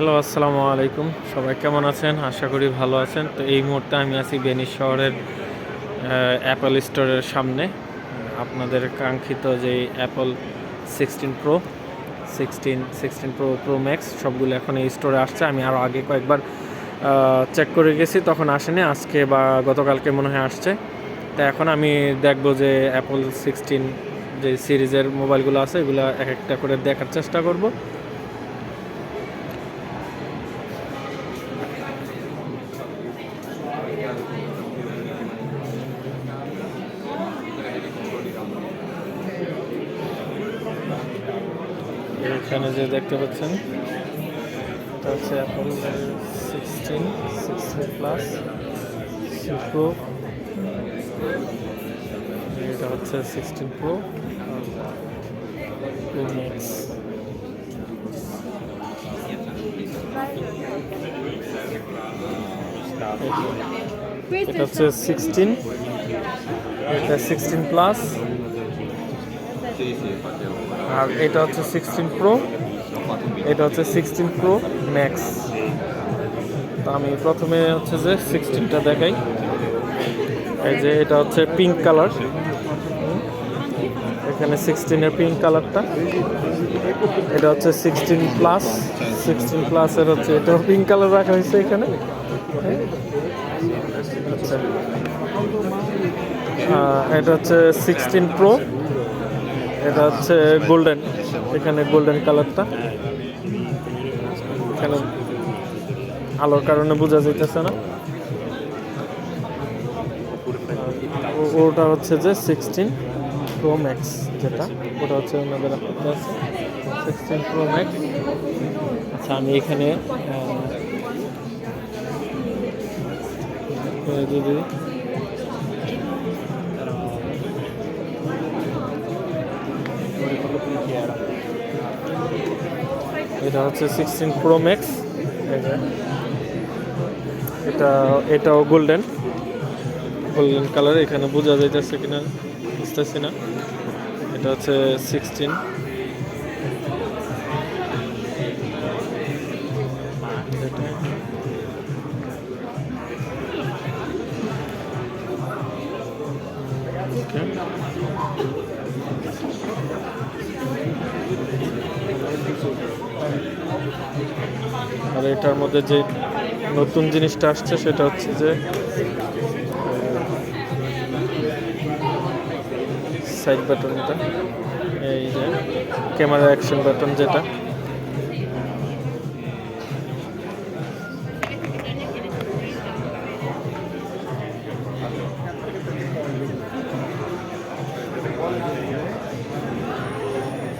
Hello, আসসালামু আলাইকুম। সবাই কেমন আছেন? আশা করি ভালো আছেন। তো এই মুহূর্তে আমি আছি ভেনিস শহরের অ্যাপল স্টোরের সামনে। আপনাদের কাঙ্ক্ষিত যে Apple 16 pro, 16 pro, pro max সবগুলো এখন এই স্টোরে আসছে। আমি আরও আগে কয়েকবার চেক করে গেছি, তখন আসেনি। আজকে বা গতকালকে মনে হয় আসছে। তো এখন আমি দেখব যে অ্যাপল 16 যে সিরিজের মোবাইলগুলো আছে এগুলো এক একটা করে দেখার চেষ্টা করব। এখানে যে দেখতে পাচ্ছেন এটা হচ্ছে অ্যাপল 16 প্লাস প্রো। এটা হচ্ছে 16 প্রো প্রো ম্যাক্স। এটা হচ্ছে 16, এটা 16 প্লাস, আর এটা হচ্ছে 16 প্রো, এটা হচ্ছে 16 প্রো ম্যাক্স। তো আমি প্রথমে হচ্ছে যে 16টা দেখাই। এই যে এটা হচ্ছে পিঙ্ক কালার, এখানে 16-এর পিঙ্ক কালারটা। এটা হচ্ছে 16 প্লাস, 16 প্লাসের হচ্ছে এটাও পিঙ্ক কালার রাখা হয়েছে এখানে। আচ্ছা, এটা হচ্ছে 16 প্রো, এটা হচ্ছে গোল্ডেন, এখানে গোল্ডেন কালারটা। এখানে আলোর কারণে বোঝা যাইতেছে না। ওটা হচ্ছে যে 16 প্রো ম্যাক্স, যেটা ওটা হচ্ছে ওনাদের আপত্তি আছে 16 প্রো ম্যাক্স। আচ্ছা, আমি এখানে যদি এটা হচ্ছে 16 প্রো ম্যাক্স, এটাও গোল্ডেন কালার, এখানে বোঝা যাইতেছে কিনা বুঝতেছি না। এটা হচ্ছে 16, আর এটার মধ্যে যে নতুন জিনিসটা আসছে সেটা হচ্ছে যে সাইড বাটনটা, এই যে ক্যামেরা অ্যাকশন বাটন যেটা।